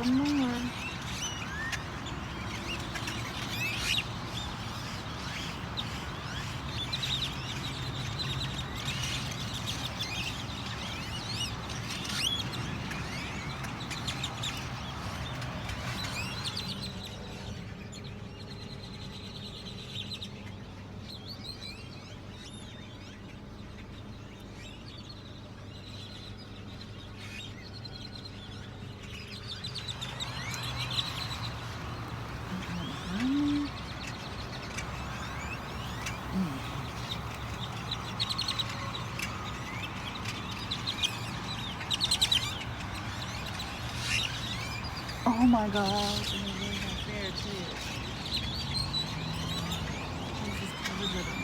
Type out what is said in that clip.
some more. Oh my God. And it was unfair too. This is covered with